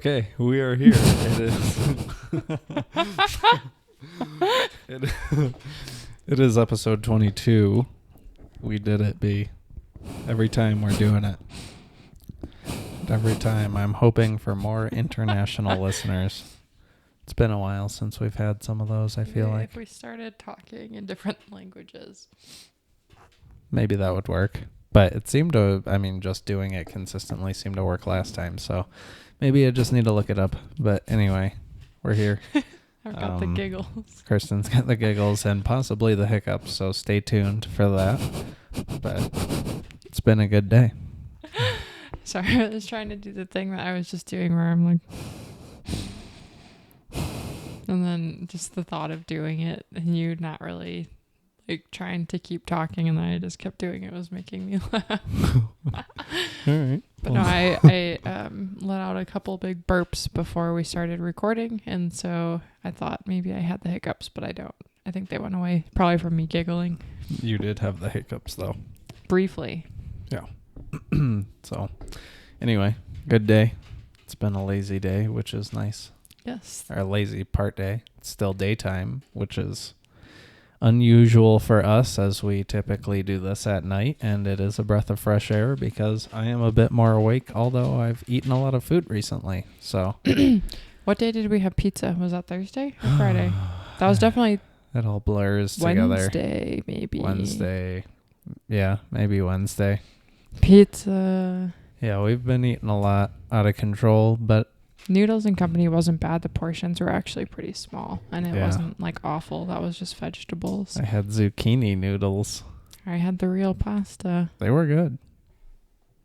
Okay, we are here. It is. It is episode 22. We did it, B. Every time we're doing it. Every time. I'm hoping for more international listeners. It's been a while since we've had some of those, I feel like. If we started talking in different languages. Maybe that would work. But it seemed to, just doing it consistently seemed to work last time. So maybe I just need to look it up. But anyway, we're here. I've got the giggles. Kirsten's got the giggles and possibly the hiccups. So stay tuned for that. But it's been a good day. Sorry, I was trying to do the thing that I was just doing where I'm like... And then just the thought of doing it and you not really... like trying to keep talking, and then I just kept doing it. Was making me laugh. All right. But no, I let out a couple big burps before we started recording, and so I thought maybe I had the hiccups, but I don't. I think they went away, probably from me giggling. You did have the hiccups, though. Briefly. Yeah. So, anyway, good day. It's been a lazy day, which is nice. Yes. Or a lazy part day. It's still daytime, which is unusual for us, as we typically do this at night, and it is a breath of fresh air because I am a bit more awake, although I've eaten a lot of food recently. So What day did we have pizza? Was that Thursday or Friday? That was definitely it all blurs together. Wednesday, maybe. Wednesday. Yeah, maybe Wednesday. Pizza. Yeah, we've been eating a lot out of control, but Noodles and Company wasn't bad. The portions were actually pretty small, and it Yeah. wasn't like awful. That was just vegetables. I had zucchini noodles. I had the real pasta. They were good.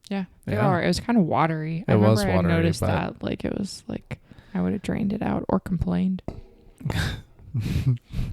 Yeah, they Yeah. are. It was kind of watery. It was I watery, noticed but- that. Like it was like I would have drained it out or complained.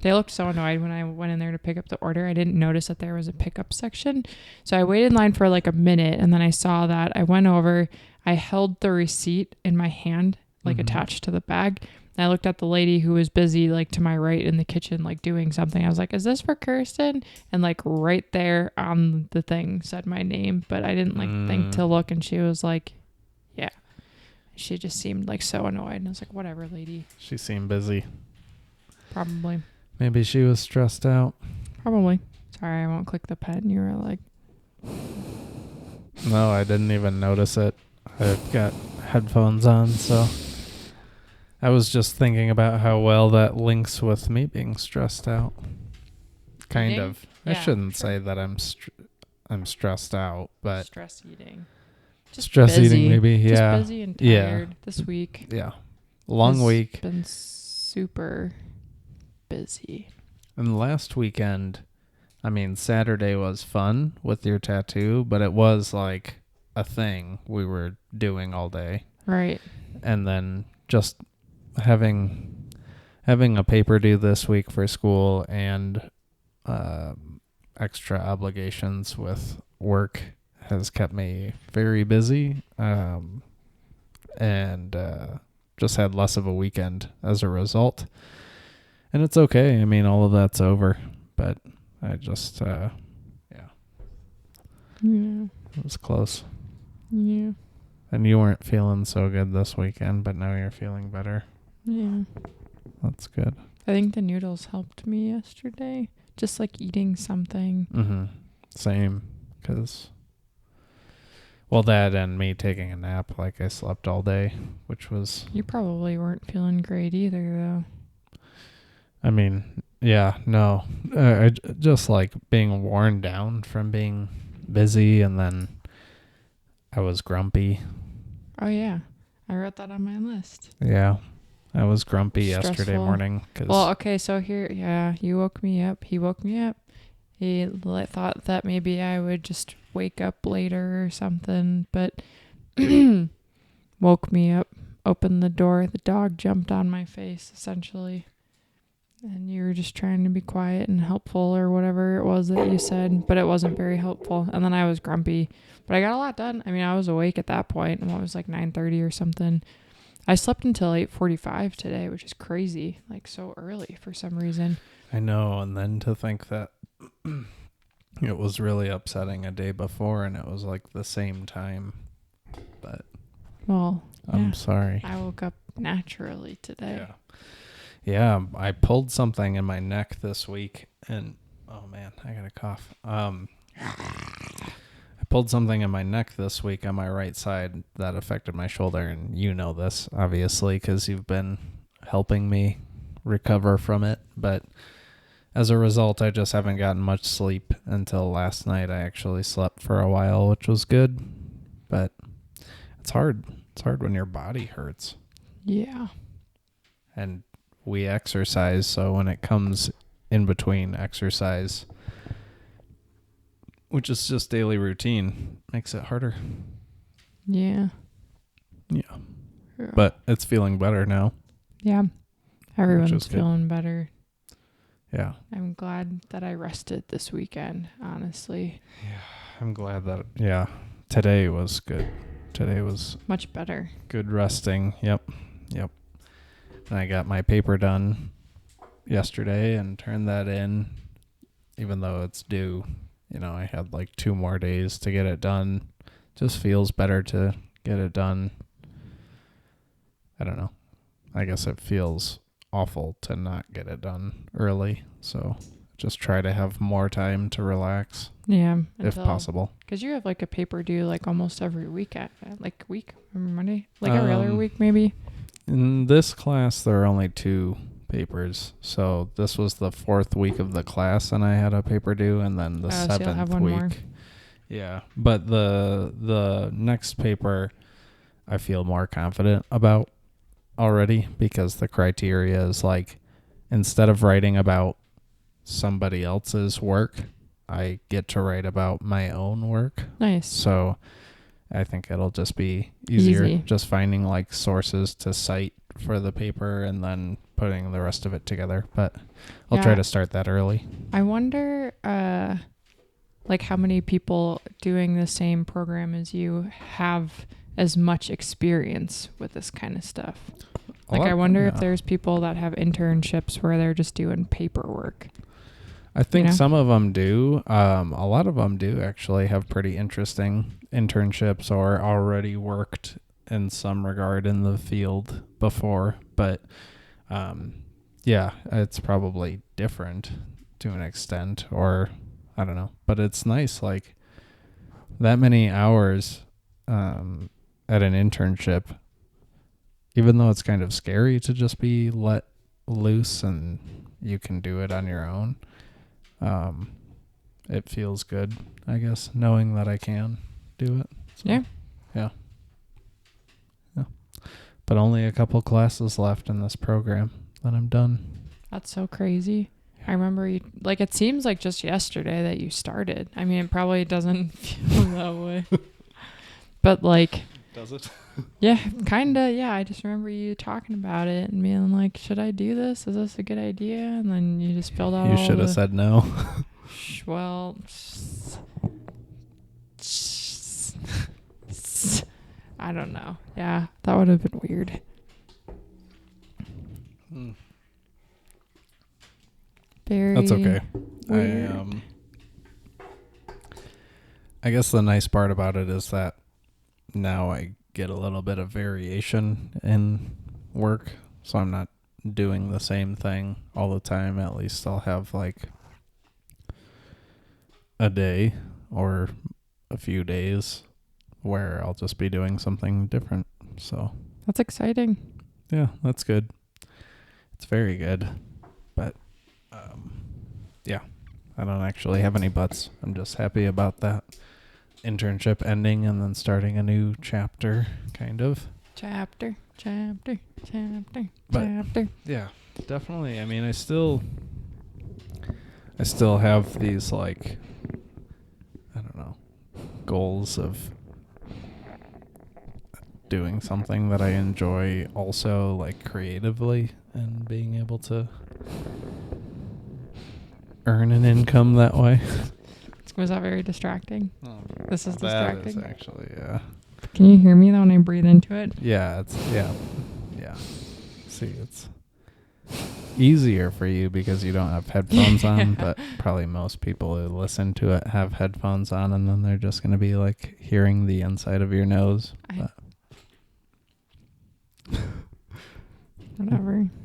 They looked so annoyed when I went in there to pick up the order. I didn't notice that there was a pickup section. So I waited in line for like a minute, and then I saw that. I went over. I held the receipt in my hand, like attached to the bag. And I looked at the lady who was busy, like to my right in the kitchen, like doing something. I was like, "Is this for Kirsten?" And like right there on the thing said my name, but I didn't like think to look. And she was like, "Yeah." She just seemed like so annoyed. And I was like, "Whatever, lady." She seemed busy. Probably. Maybe she was stressed out. Probably. Sorry, I won't click the pen. You were like... No, I didn't even notice it. I've got headphones on, so I was just thinking about how well that links with me being stressed out. Kind Eating? of. I Yeah, shouldn't sure. say that I'm stressed out, but stress eating. Just stress busy. eating maybe. Just Yeah. busy and Yeah. tired this week. Yeah. Long Has week. Been super busy. And last weekend, Saturday was fun with your tattoo, but it was like a thing we were doing all day. Right. And then just having a paper due this week for school and extra obligations with work has kept me very busy, and just had less of a weekend as a result. And it's okay. All of that's over, but I just, Yeah. it was close. Yeah. And you weren't feeling so good this weekend, but now you're feeling better. Yeah. That's good. I think the noodles helped me yesterday. Just like eating something. Mm-hmm. Same, because, well, that and me taking a nap, like I slept all day, which was... You probably weren't feeling great either, though. Yeah, no. Just like being worn down from being busy, and then I was grumpy. Oh, yeah. I wrote that on my list. Yeah, I was grumpy yesterday Stressful. morning. Well, okay, so here, yeah, you woke me up. He woke me up. He thought that maybe I would just wake up later or something, but woke me up, opened the door. The dog jumped on my face, essentially. And you were just trying to be quiet and helpful or whatever it was that you said, but it wasn't very helpful. And then I was grumpy, but I got a lot done. I was awake at that point, and it was like 9:30 or something. I slept until 8:45 today, which is crazy, like so early for some reason. I know, and then to think that it was really upsetting a day before, and it was like the same time. But Well, I'm sorry. I woke up naturally today. Yeah, I pulled something in my neck this week, and oh man, I got a cough. I pulled something in my neck this week on my right side that affected my shoulder, and you know this, obviously, because you've been helping me recover from it. But as a result, I just haven't gotten much sleep until last night. I actually slept for a while, which was good, but it's hard. It's hard when your body hurts. Yeah. And we exercise, so when it comes in between exercise, which is just daily routine, makes it harder. Yeah. Yeah. But it's feeling better now. Yeah. Everyone's feeling better. Yeah. I'm glad that I rested this weekend, honestly. Yeah. I'm glad that, today was good. Today was much better. Good resting. Yep. And I got my paper done yesterday and turned that in, even though it's due. I had like 2 more days to get it done. Just feels better to get it done. I don't know. I guess it feels awful to not get it done early. So just try to have more time to relax. Yeah. If possible. Because you have like a paper due like almost every week Monday? Like every other week maybe? In this class, there are only 2 papers. So this was the 4th week of the class, and I had a paper due, and then the 7th so you'll have one week. More. Yeah, but the next paper, I feel more confident about already, because the criteria is like, instead of writing about somebody else's work, I get to write about my own work. Nice. So I think it'll just be easier. Just finding like sources to cite for the paper and then putting the rest of it together. But I'll try to start that early. I wonder like how many people doing the same program as you have as much experience with this kind of stuff. Like I wonder if there's people that have internships where they're just doing paperwork. I think some of them do. A lot of them do actually have pretty interesting internships or already worked in some regard in the field before. But it's probably different to an extent, or I don't know. But it's nice, like that many hours at an internship, even though it's kind of scary to just be let loose and you can do it on your own. It feels good, I guess, knowing that I can do it. So, yeah. But only a couple classes left in this program, then I'm done. That's so crazy. I remember it seems like just yesterday that you started. I mean, it probably doesn't feel that way. But does it? Yeah, kind of. Yeah, I just remember you talking about it and being like, should I do this? Is this a good idea? And then you just filled out You should have said no. Well, I don't know. Yeah, that would have been weird. Very That's okay. Weird. I guess the nice part about it is that now I get a little bit of variation in work, so I'm not doing the same thing all the time. At least I'll have like a day or a few days where I'll just be doing something different. So that's exciting. Yeah, that's good. It's very good. But I don't actually have any buts. I'm just happy about that internship ending and then starting a new chapter, kind of. Chapter. But, yeah, definitely. I mean, I still have these, like, I don't know, goals of doing something that I enjoy also, like, creatively, and being able to earn an income that way. Was that very distracting? Oh, this is distracting. That is actually, yeah. Can you hear me though when I breathe into it? Yeah, yeah. See, it's easier for you because you don't have headphones on, but probably most people who listen to it have headphones on, and then they're just going to be like hearing the inside of your nose.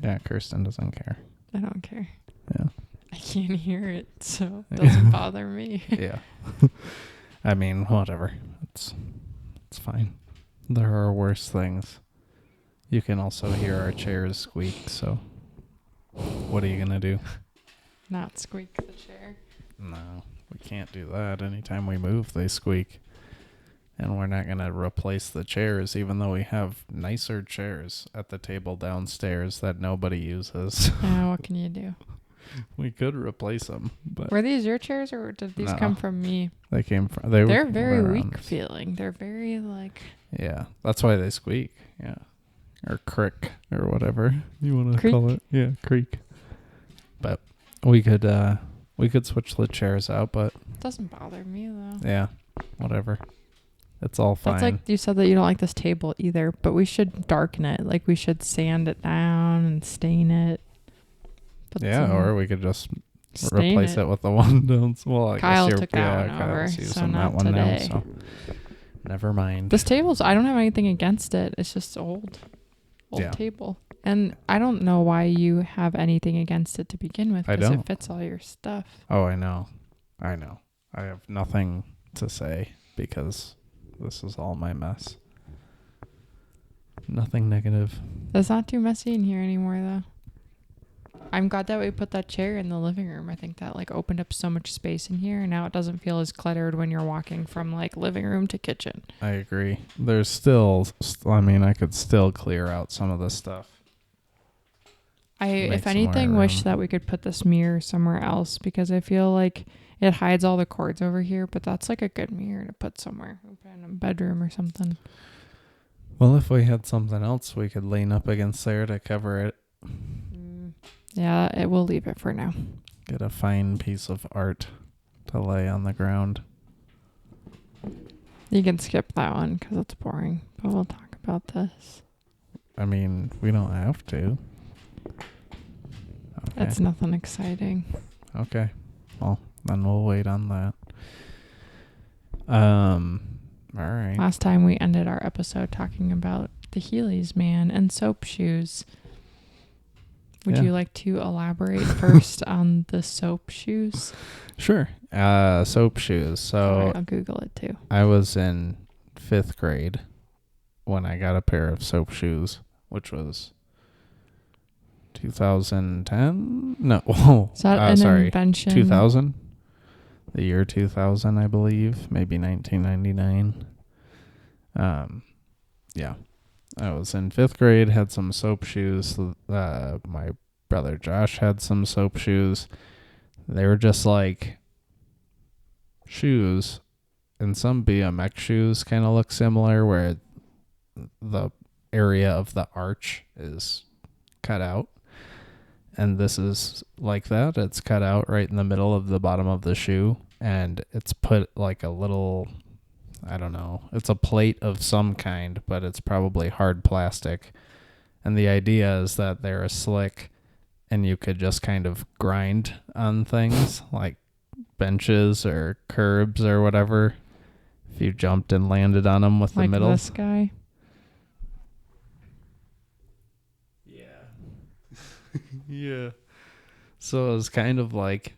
Yeah, Kirsten doesn't care. I don't care. Yeah. I can't hear it, so it doesn't bother me. Yeah. I mean, whatever. It's fine. There are worse things. You can also hear our chairs squeak, so what are you going to do? Not squeak the chair. No, we can't do that. Anytime we move, they squeak. And we're not going to replace the chairs, even though we have nicer chairs at the table downstairs that nobody uses. What can you do? We could replace them, but Were these your chairs, or did these come from me? they came from. They're very weak feeling. They're very like. Yeah, that's why they squeak. Yeah, or crick or whatever you want to call it. Yeah, creak. But we could switch the chairs out, but it doesn't bother me though. Yeah, whatever. It's all fine. That's like you said that you don't like this table either, but we should darken it. Like we should sand it down and stain it. Or we could just replace it with the one down. Well, I Kyle guess took that one over, Kyle's so using not that one today. now. So never mind. This table's. I don't have anything against it. It's just old table, and I don't know why you have anything against it to begin with. Because it fits all your stuff. Oh, I know. I have nothing to say because this is all my mess. Nothing negative. It's not too messy in here anymore, though. I'm glad that we put that chair in the living room. I think that like opened up so much space in here, and now it doesn't feel as cluttered when you're walking from like living room to kitchen. I agree. There's still, I could still clear out some of this stuff. If anything, wish that we could put this mirror somewhere else, because I feel like it hides all the cords over here, but that's like a good mirror to put somewhere. We'll put it in a bedroom or something. Well, if we had something else, we could lean up against there to cover it. Yeah, we'll leave it for now. Get a fine piece of art to lay on the ground. You can skip that one because it's boring, but we'll talk about this. I mean, we don't have to. Okay. That's nothing exciting. Okay. Well, then we'll wait on that. All right. Last time we ended our episode talking about the Heelys man and soap shoes. Would you like to elaborate first on the soap shoes? Sure. Soap shoes. So right, I'll Google it too. I was in 5th grade when I got a pair of soap shoes, which was 2010? No. Is that an invention? 2000? The year 2000, I believe. Maybe 1999. Yeah. I was in 5th grade, had some soap shoes. My brother Josh had some soap shoes. They were just like shoes, and some BMX shoes kind of look similar, where the area of the arch is cut out. And this is like that. It's cut out right in the middle of the bottom of the shoe, and it's put like a little, I don't know, it's a plate of some kind, but it's probably hard plastic. And the idea is that they're slick, and you could just kind of grind on things like benches or curbs or whatever if you jumped and landed on them with the middle. Like this guy? Yeah. So it was kind of like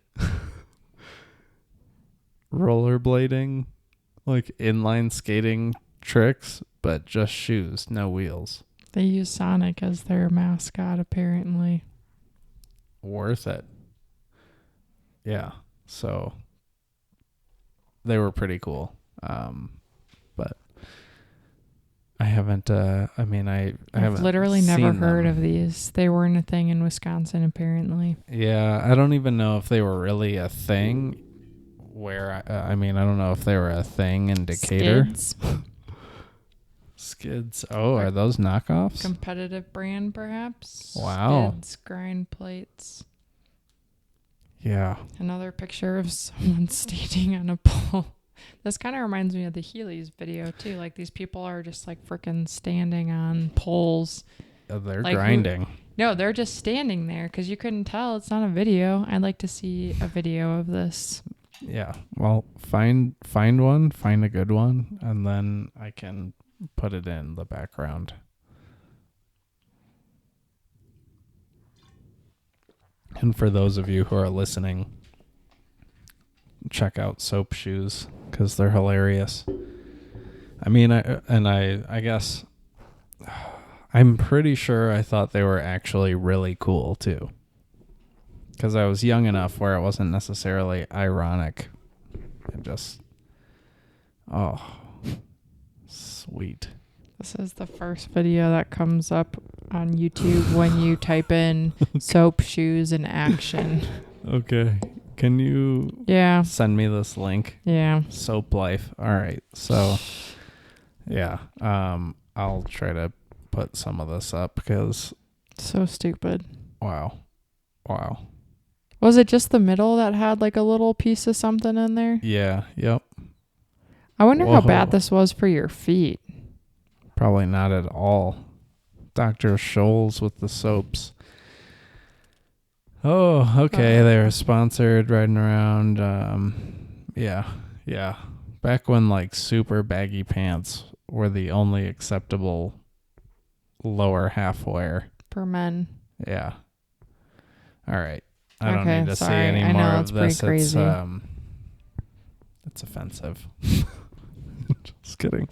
rollerblading, like inline skating tricks, but just shoes, no wheels. They use Sonic as their mascot, apparently. Worth it. Yeah. So they were pretty cool. But I haven't, I've literally never heard of these. They weren't a thing in Wisconsin, apparently. Yeah, I don't even know if they were really a thing where, I don't know if they were a thing in Decatur. Skids. Oh, are those knockoffs? Competitive brand, perhaps? Wow. Skids, grind plates. Yeah. Another picture of someone standing on a pole. This kind of reminds me of the Heelys video, too. Like, these people are just, like, freaking standing on poles. They're like, grinding. No, they're just standing there because you couldn't tell. It's not a video. I'd like to see a video of this. Yeah. Well, find one, find a good one, and then I can put it in the background. And for those of you who are listening, check out Soap Shoes because they're hilarious. I mean, I guess I'm pretty sure I thought they were actually really cool too. Because I was young enough where it wasn't necessarily ironic. It just, oh, sweet. This is the first video that comes up on YouTube when you type in soap shoes in action. Okay. Can you send me this link? Yeah. Soap Life. All right. So, yeah. I'll try to put some of this up because. So stupid. Wow. Was it just the middle that had like a little piece of something in there? Yeah. Yep. I wonder how bad this was for your feet. Probably not at all. Dr. Scholl's with the soaps. Oh, okay. They were sponsored riding around. Yeah. Back when like super baggy pants were the only acceptable lower half wear. For men. Yeah. All right. I don't need to see any more of this. Crazy. It's offensive. Just kidding.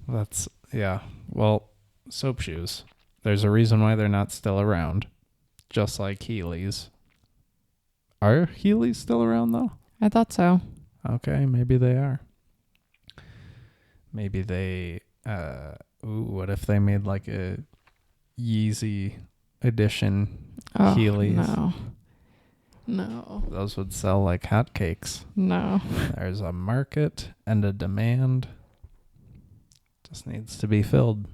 Well, soap shoes. There's a reason why they're not still around. Just like Heelys. Are Heelys still around though? I thought so. Okay, maybe they are. Maybe they what if they made like a Yeezy edition Heelys? No. Those would sell like hotcakes. No. There's a market and a demand. Just needs to be filled.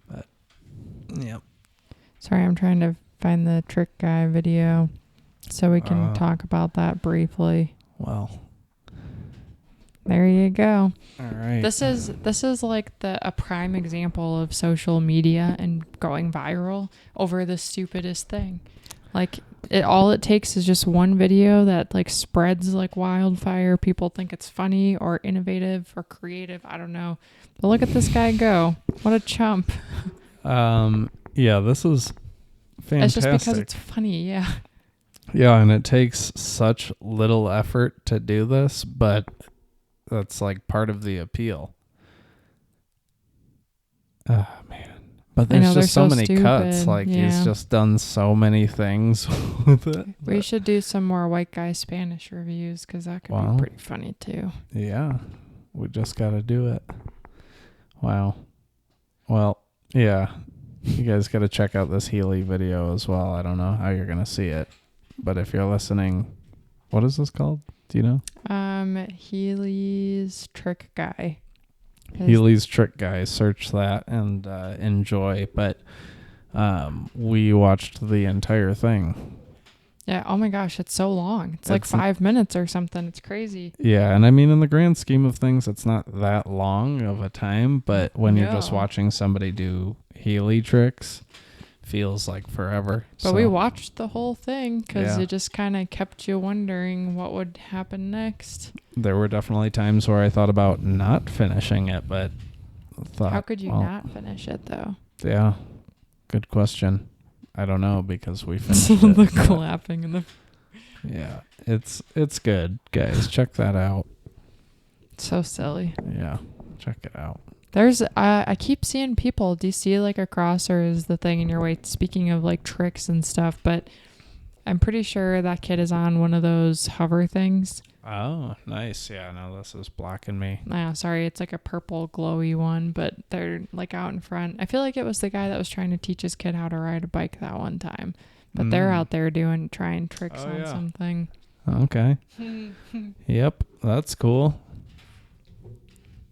But, yep. Sorry, I'm trying to find the Trick Guy video so we can talk about that briefly. Well. There you go. All right. This is like a prime example of social media and going viral over the stupidest thing. Like all it takes is just one video that like spreads like wildfire. People think it's funny or innovative or creative. I don't know. But look at this guy go. What a chump. Yeah, this is fantastic. It's just because it's funny, yeah. Yeah, and it takes such little effort to do this, but that's like part of the appeal. Oh, man. But there's just so many cuts. Like, he's just done so many things with it. We should do some more white guy Spanish reviews because that could be pretty funny too. Yeah. We just got to do it. Wow. Well, yeah. You guys got to check out this Heely video as well. I don't know how you're going to see it. But if you're listening, what is this called? Do you know? Heelys Trick Guy. Heelys Trick Guy. Search that and enjoy. But we watched the entire thing. Yeah. Oh my gosh, it's so long. It's like 5 minutes or something. It's crazy. Yeah, and I mean, in the grand scheme of things, it's not that long of a time. But when you're just watching somebody do Heely tricks, feels like forever. But we watched the whole thing because it just kind of kept you wondering what would happen next. There were definitely times where I thought about not finishing it, but how could you not finish it though? Yeah, good question. I don't know because we finished it. The clapping and the yeah, it's good, guys. Check that out. So silly. Yeah, check it out. There's I keep seeing people. Do you see like a crosser is the thing in your way? Speaking of like tricks and stuff, but I'm pretty sure that kid is on one of those hover things. Oh, nice. Yeah, no, this is blocking me. Sorry, it's like a purple glowy one, but they're like out in front. I feel like it was the guy that was trying to teach his kid how to ride a bike that one time, but they're out there trying tricks on something. Okay. Yep, that's cool.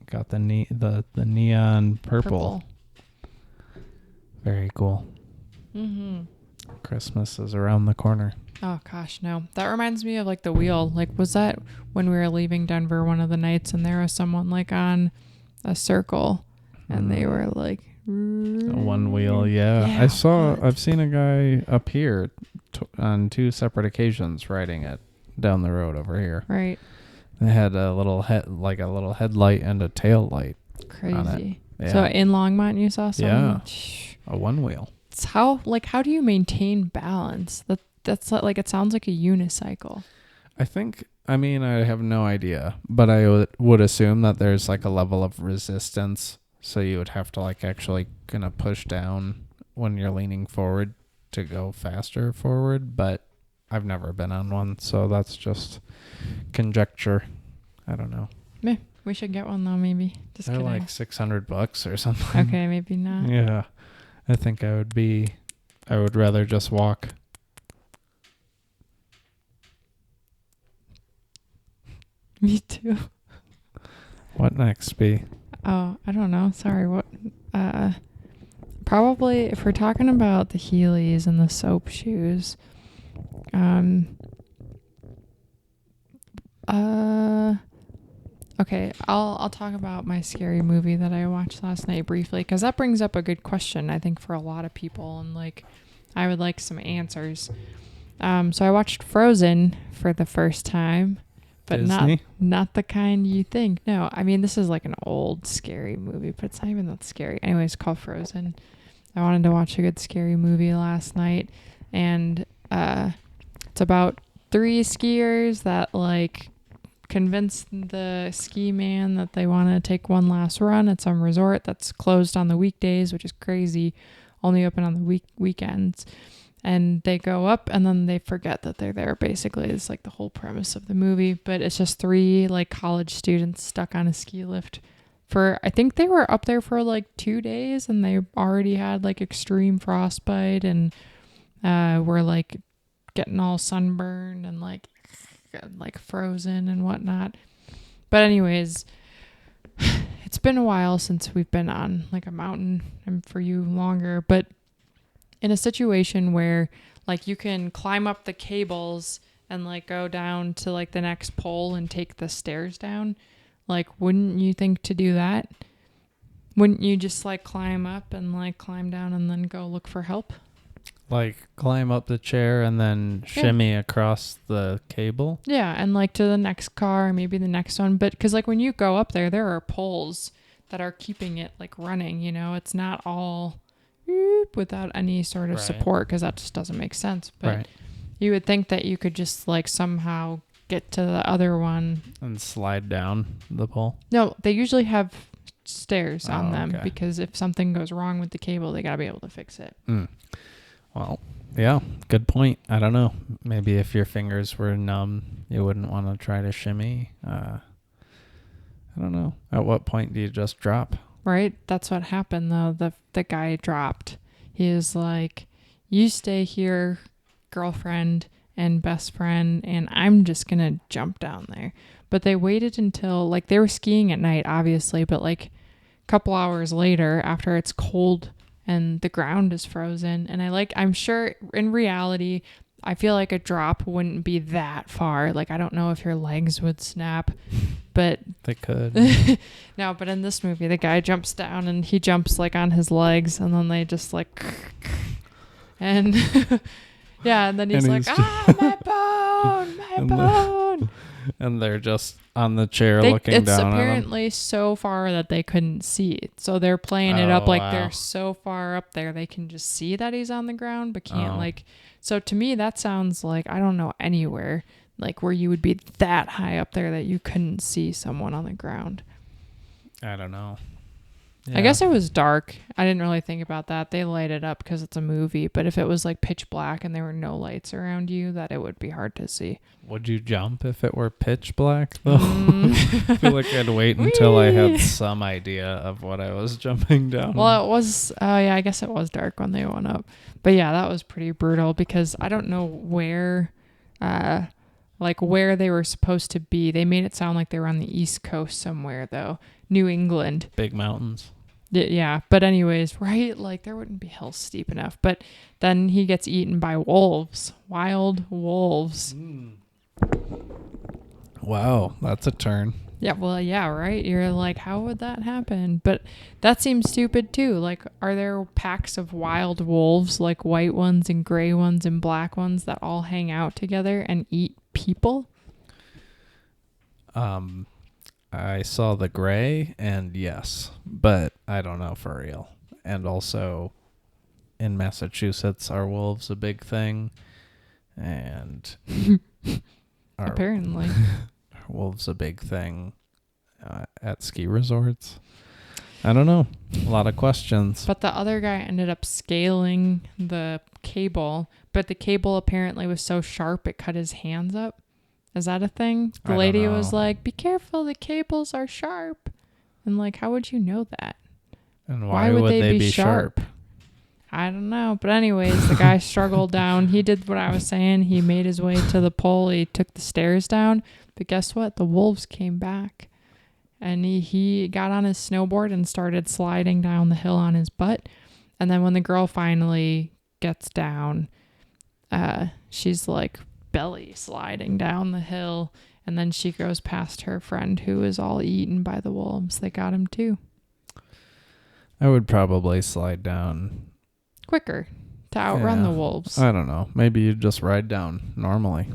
Got the neon purple. Very cool. Mm-hmm. Christmas is around the corner. Oh gosh, no. That reminds me of like the wheel. Like, was that when we were leaving Denver one of the nights and there was someone like on a circle and they were like one wheel? Yeah. I've seen a guy up here on 2 separate occasions riding it down the road over here. Right. They had a little headlight and a tail light. Crazy. Yeah. So in Longmont you saw someone? Yeah. A one wheel. how do you maintain balance? That's like, it sounds like a unicycle. I mean, I have no idea, but I would assume that there's like a level of resistance. So you would have to like actually kind of push down when you're leaning forward to go faster forward. But I've never been on one, so that's just conjecture. I don't know. Meh, we should get one though, maybe. Just They're kidding. like $600 or something. Okay, maybe not. Yeah. I think I would rather just walk. Me too. What next, B? Oh, I don't know. Sorry. What? Probably if we're talking about the Heelys and the soap shoes. Okay. I'll talk about my scary movie that I watched last night briefly, because that brings up a good question, I think, for a lot of people, and like, I would like some answers. So I watched Frozen for the first time. But Disney? not the kind you think. No, I mean, this is like an old scary movie, but it's not even that scary. Anyways, it's called Frozen. I wanted to watch a good scary movie last night, and it's about 3 skiers that like convince the ski man that they want to take one last run at some resort that's closed on the weekdays, which is crazy, only open on the weekends. And they go up and then they forget that they're there. Basically, it's like the whole premise of the movie. But it's just 3 like college students stuck on a ski lift for, I think they were up there for like 2 days, and they already had like extreme frostbite and were like getting all sunburned and like frozen and whatnot. But anyways, it's been a while since we've been on like a mountain, and for you longer, but in a situation where like you can climb up the cables and like go down to like the next pole and take the stairs down, like, wouldn't you think to do that? Wouldn't you just like climb up and like climb down and then go look for help? Like climb up the chair and then shimmy across the cable? Yeah, and like to the next car, maybe the next one. But because like when you go up there are poles that are keeping it like running, you know, it's not all without any sort of support, because that just doesn't make sense. But you would think that you could just like somehow get to the other one and slide down the pole. No, they usually have stairs on them, because if something goes wrong with the cable, they gotta be able to fix it. Well, yeah, good point. I don't know, maybe if your fingers were numb you wouldn't want to try to shimmy. I don't know, at what point do you just drop? Right? That's what happened though. The guy dropped. He was like, you stay here, girlfriend and best friend, and I'm just gonna jump down there. But they waited until like they were skiing at night, obviously, but like a couple hours later, after it's cold and the ground is frozen, and I'm sure in reality, I feel like a drop wouldn't be that far. Like, I don't know if your legs would snap, but they could. No, but in this movie, the guy jumps down and he jumps like on his legs, and then they just like, and yeah, and then he's like, my bone. And they're just on the chair looking down on him. It's apparently so far that they couldn't see it. So they're playing it up like they're so far up there they can just see that he's on the ground, but can't like. So to me, that sounds like, I don't know anywhere like where you would be that high up there that you couldn't see someone on the ground. I don't know. Yeah. I guess it was dark. I didn't really think about that. They light it up because it's a movie, but if it was like pitch black and there were no lights around you, that it would be hard to see. Would you jump if it were pitch black though? I feel like I'd wait until I had some idea of what I was jumping down. Well, it was, yeah, I guess it was dark when they went up. But yeah, that was pretty brutal, because I don't know where they were supposed to be. They made it sound like they were on the East Coast somewhere though. New England. Big mountains. Yeah, but anyways, right? Like there wouldn't be hills steep enough. But then he gets eaten by wolves, wild wolves. Wow, that's a turn. Yeah, well, yeah, right? You're like, how would that happen? But that seems stupid too. Like, are there packs of wild wolves, like white ones and gray ones and black ones, that all hang out together and eat people? I saw the gray, and yes, but I don't know for real. And also, in Massachusetts, are wolves a big thing? And are Apparently. wolves a big thing at ski resorts? I don't know. A lot of questions. But the other guy ended up scaling the cable, but the cable apparently was so sharp it cut his hands up. Is that a thing? The lady was like, be careful, the cables are sharp. And like, how would you know that? And why would they be sharp? I don't know. But anyways, the guy struggled down. He did what I was saying. He made his way to the pole. He took the stairs down. But guess what? The wolves came back. And he got on his snowboard and started sliding down the hill on his butt. And then when the girl finally gets down, she's like belly sliding down the hill. And then she goes past her friend who is all eaten by the wolves. They got him too. I would probably slide down Quicker to outrun the wolves. I don't know. Maybe you just ride down normally.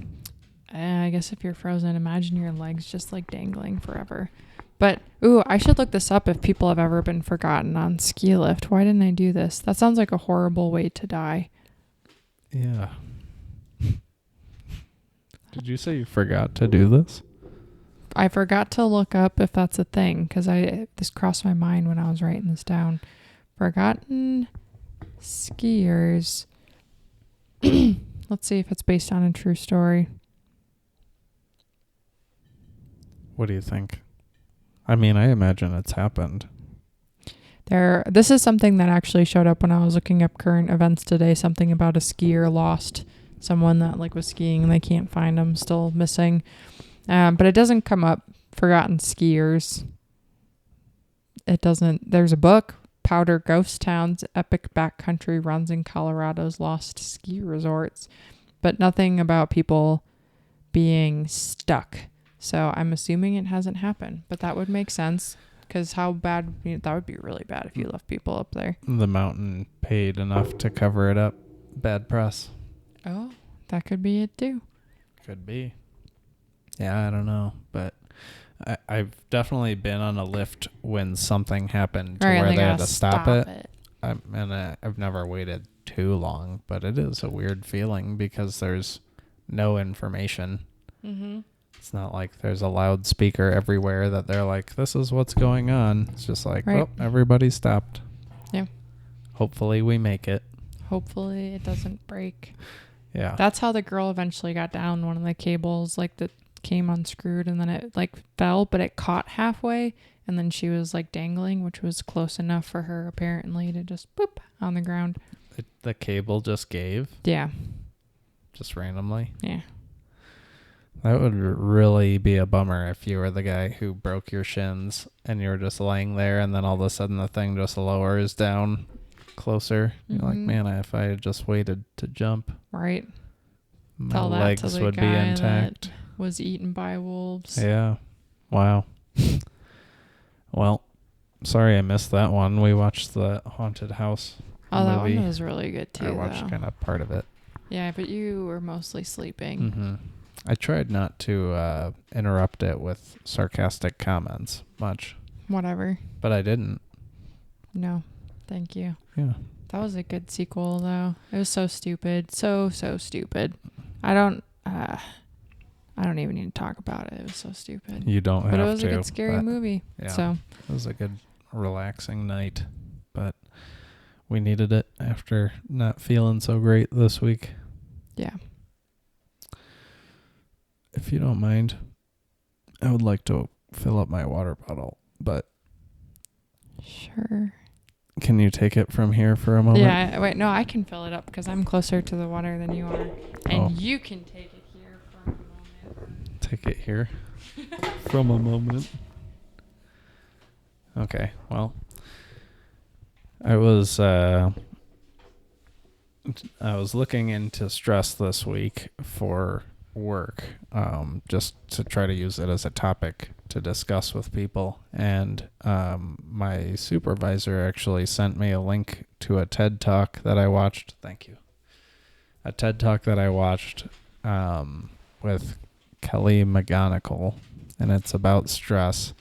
I guess if you're frozen, imagine your legs just like dangling forever. But, ooh, I should look this up if people have ever been forgotten on ski lift. Why didn't I do this? That sounds like a horrible way to die. Yeah. Did you say you forgot to do this? I forgot to look up if that's a thing because this crossed my mind when I was writing this down. Forgotten skiers. Let's see if it's based on a true story. What do you think? I mean, I imagine it's happened. This is something that actually showed up when I was looking up current events today. Something about a skier lost someone that like was skiing and they can't find them, still missing. But it doesn't come up forgotten skiers. It doesn't. There's a book, Powder Ghost Towns, Epic Backcountry Runs in Colorado's Lost Ski Resorts, but nothing about people being stuck. So I'm assuming it hasn't happened, but that would make sense because how bad, that would be really bad if you left people up there. The mountain paid enough to cover it up. Bad press. Oh, that could be it too. Could be. Yeah, I don't know, but I've definitely been on a lift when something happened to where they had to stop it. I've never waited too long, but it is a weird feeling because there's no information. Mm-hmm. It's not like there's a loudspeaker everywhere that they're like, this is what's going on. It's just like, right. Oh, everybody stopped. Yeah. Hopefully we make it. Hopefully it doesn't break. Yeah. That's how the girl eventually got down. One of the cables like that came unscrewed and then it like fell, but it caught halfway and then she was like dangling, which was close enough for her apparently to just boop on the ground. The cable just gave? Yeah. Just randomly? Yeah. That would really be a bummer if you were the guy who broke your shins and you were just laying there and then all of a sudden the thing just lowers down closer. Mm-hmm. You're like, man, if I had just waited to jump. Right. My legs would be intact. Was eaten by wolves. Yeah. Wow. Well, sorry I missed that one. We watched the Haunted House movie. That one was really good too. I watched kind of part of it. Yeah, but you were mostly sleeping. Mm-hmm. I tried not to interrupt it with sarcastic comments much. Whatever. But I didn't. No, thank you. Yeah. That was a good sequel, though. It was so stupid. So stupid. I don't even need to talk about it. It was so stupid. You don't have to. But it was a good scary movie. Yeah. So it was a good relaxing night. But we needed it after not feeling so great this week. Yeah. If you don't mind, I would like to fill up my water bottle, but... Sure. Can you take it from here for a moment? Yeah, wait, no, I can fill it up because I'm closer to the water than you are. And you can take it here for a moment. Take it here from a moment. Okay, well, I was looking into stress this week for work, just to try to use it as a topic to discuss with people, and my supervisor actually sent me a link to a TED Talk that I watched. Thank you. A TED Talk that I watched with Kelly McGonigal, and it's about stress.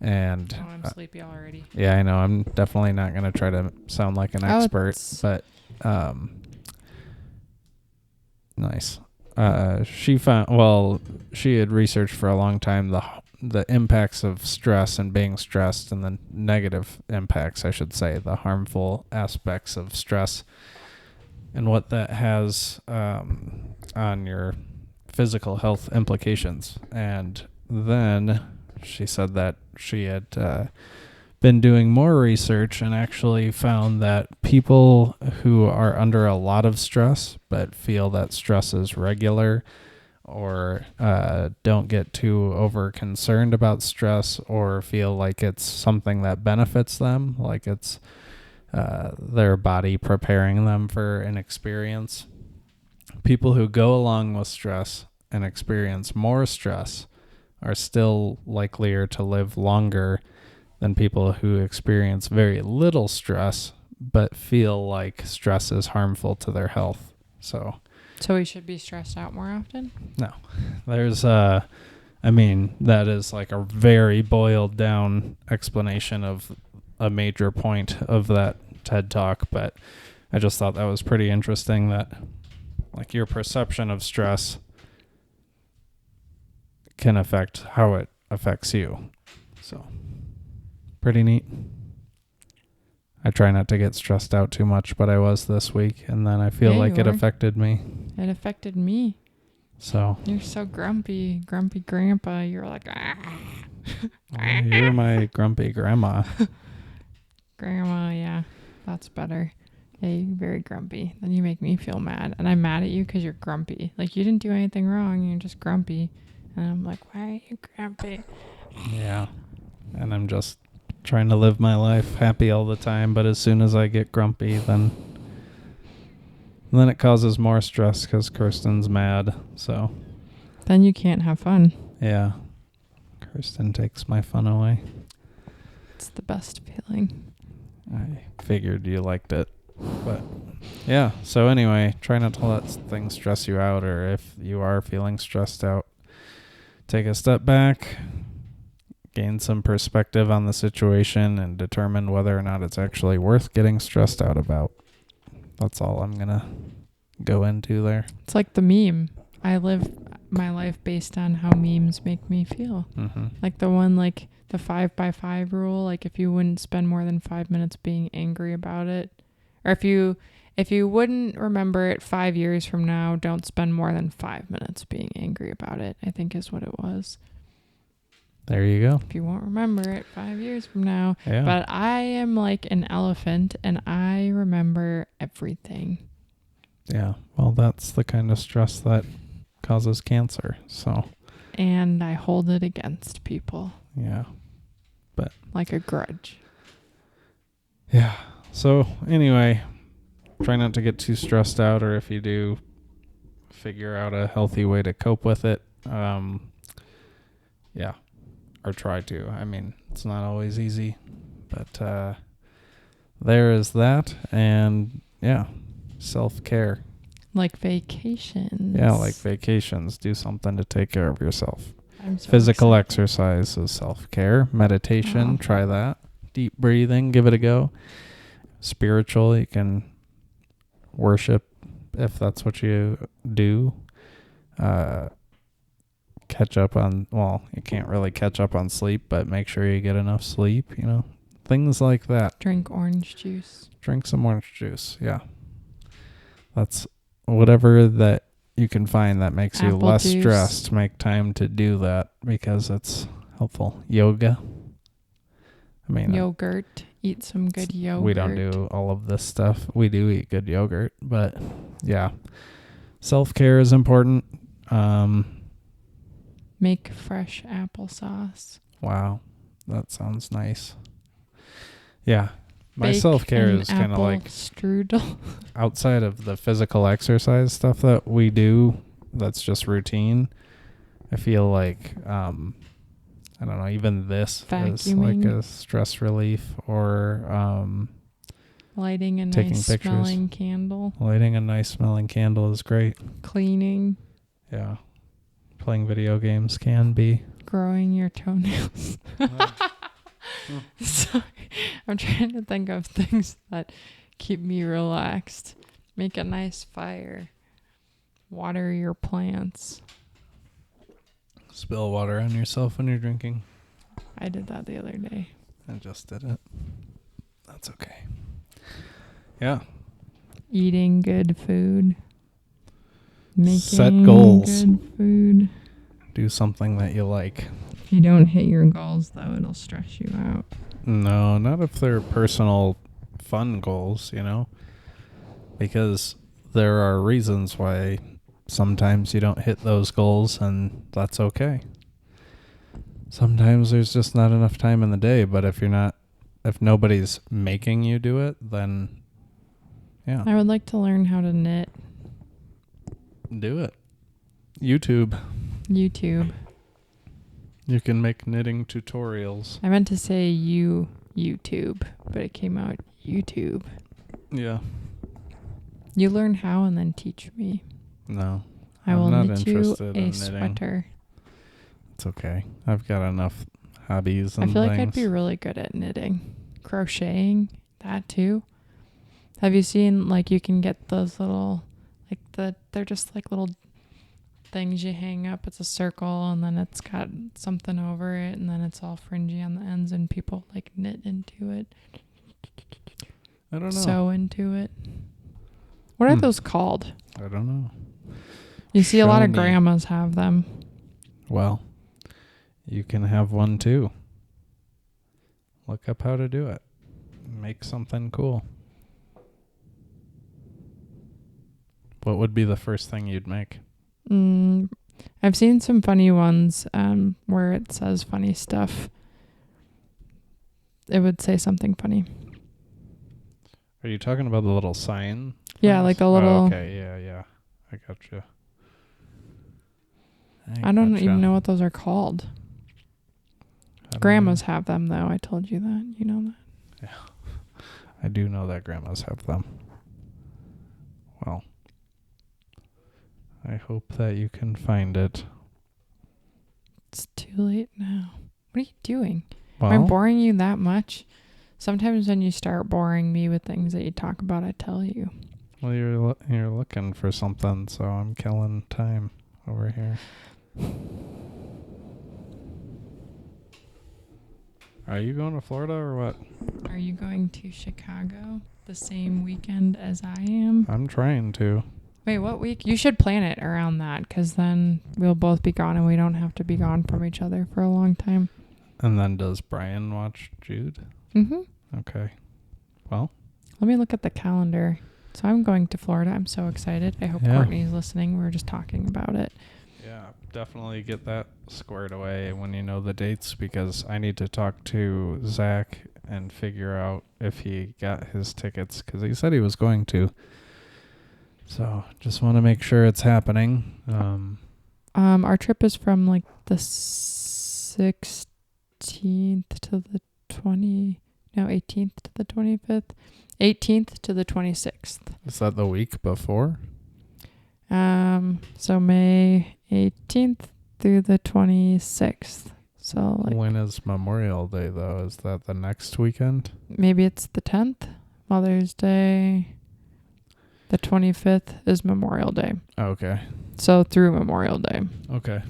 And I'm sleepy already. Yeah, I know. I'm definitely not going to try to sound like an expert, but Nice. She had researched for a long time the impacts of stress and being stressed, and the negative impacts, I should say, the harmful aspects of stress and what that has on your physical health implications. And then she said that she had been doing more research and actually found that people who are under a lot of stress but feel that stress is regular, or don't get too over concerned about stress, or feel like it's something that benefits them, like it's their body preparing them for an experience. People who go along with stress and experience more stress are still likelier to live longer than people who experience very little stress but feel like stress is harmful to their health. So we should be stressed out more often? No. There's that is like a very boiled down explanation of a major point of that TED Talk, but I just thought that was pretty interesting, that like your perception of stress can affect how it affects you. So pretty neat. I try not to get stressed out too much, but I was this week, and then I feel like it affected me. It affected me. So you're so grumpy grandpa. You're like, You're my grumpy grandma. Grandma, yeah, that's better. Yeah, you're very grumpy. Then you make me feel mad, and I'm mad at you because you're grumpy. Like, you didn't do anything wrong. You're just grumpy, and I'm like, why are you grumpy? Yeah, and I'm just trying to live my life happy all the time, but as soon as I get grumpy, then it causes more stress because Kirsten's mad. So then you can't have fun. Yeah, Kirsten takes my fun away. It's the best feeling. I figured you liked it, but yeah. So anyway, try not to let things stress you out, or if you are feeling stressed out, take a step back, gain some perspective on the situation, and determine whether or not it's actually worth getting stressed out about. That's all I'm going to go into there. It's like the meme. I live my life based on how memes make me feel. Mm-hmm. Like the one, like the 5x5 rule. Like if you wouldn't spend more than 5 minutes being angry about it, or if you wouldn't remember it 5 years from now, don't spend more than 5 minutes being angry about it, I think is what it was. There you go. If you won't remember it 5 years from now. Yeah. But I am like an elephant, and I remember everything. Yeah. Well, that's the kind of stress that causes cancer. So. And I hold it against people. Yeah. But. Like a grudge. Yeah. So anyway, try not to get too stressed out, or if you do, figure out a healthy way to cope with it. Yeah. Or try to. I mean, it's not always easy, but there is that. And yeah, self-care. Like vacations. Yeah, like vacations. Do something to take care of yourself. So Physical excited. exercise is self-care. Meditation, try that. Deep breathing, give it a go. Spiritual, you can worship if that's what you do. Catch up on, you can't really catch up on sleep, but make sure you get enough sleep, things like that. Drink orange juice. Drink some orange juice. Yeah. That's whatever that you can find that makes you less stressed. Make time to do that because it's helpful. Yoga. Yogurt. Eat some good yogurt. We don't do all of this stuff. We do eat good yogurt, but yeah. Self-care is important. Make fresh applesauce. Wow. That sounds nice. Yeah. My self-care is kind of like strudel. Outside of the physical exercise stuff that we do, that's just routine. I feel like, I don't know, even this is like a stress relief, or lighting a nice smelling candle. Lighting a nice smelling candle is great. Cleaning. Yeah. Playing video games can be. Growing your toenails. Sorry. I'm trying to think of things that keep me relaxed. Make a nice fire. Water your plants. Spill water on yourself when you're drinking. I did that the other day. I just did it. That's okay. Yeah. Eating good food. Making Set goals. good food. Do something that you like. If you don't hit your goals, though, it'll stress you out. No, not if they're personal fun goals, you know? Because there are reasons why sometimes you don't hit those goals, and that's okay. Sometimes there's just not enough time in the day, but if nobody's making you do it, then yeah. I would like to learn how to knit. Do it. YouTube. YouTube. You can make knitting tutorials. I meant to say YouTube, but it came out YouTube. Yeah. You learn how and then teach me. No. I I'm will not knit you interested a in knitting. sweater. It's okay. I've got enough hobbies and I feel things. like I'd be really good at knitting. Crocheting, that too. Have you seen, like, you can get those little, like, they're just like little things you hang up. It's a circle and then it's got something over it and then it's all fringy on the ends and people like knit into it. I don't know. Sew into it. What are those called? I don't know. You see a lot of Show me. grandmas have them. Well, you can have one too. Look up how to do it. Make something cool. What would be the first thing you'd make? I've seen some funny ones where it says funny stuff. It would say something funny. Are you talking about the little sign? Yeah, things? like a little... Oh, okay, yeah. I got you. I don't even know what those are called. Grandmas have them, though. I told you that. You know that. Yeah. I do know that grandmas have them. Well, I hope that you can find it. It's too late now. What are you doing? Well, Am I boring you that much? Sometimes when you start boring me with things that you talk about, I tell you. well, you're looking for something, so I'm killing time over here. Are you going to Florida or what? Are you going to Chicago the same weekend as I am? I'm trying to. Wait, what week? You should plan it around that, because then we'll both be gone and we don't have to be gone from each other for a long time. And then does Brian watch Jude? Mm-hmm. Okay. Well. Let me look at the calendar. So I'm going to Florida. I'm so excited. I hope Courtney's listening. We were just talking about it. Yeah, definitely get that squared away when you know the dates, because I need to talk to Zach and figure out if he got his tickets, because he said he was going to. So just want to make sure it's happening. Our trip is from like the 16th to the 18th to the 25th. 18th to the 26th. Is that the week before? So May 18th through the 26th. So like When is Memorial Day though? Is that the next weekend? maybe it's the 10th, Mother's Day. The 25th is Memorial Day. Okay. So through Memorial Day. Okay.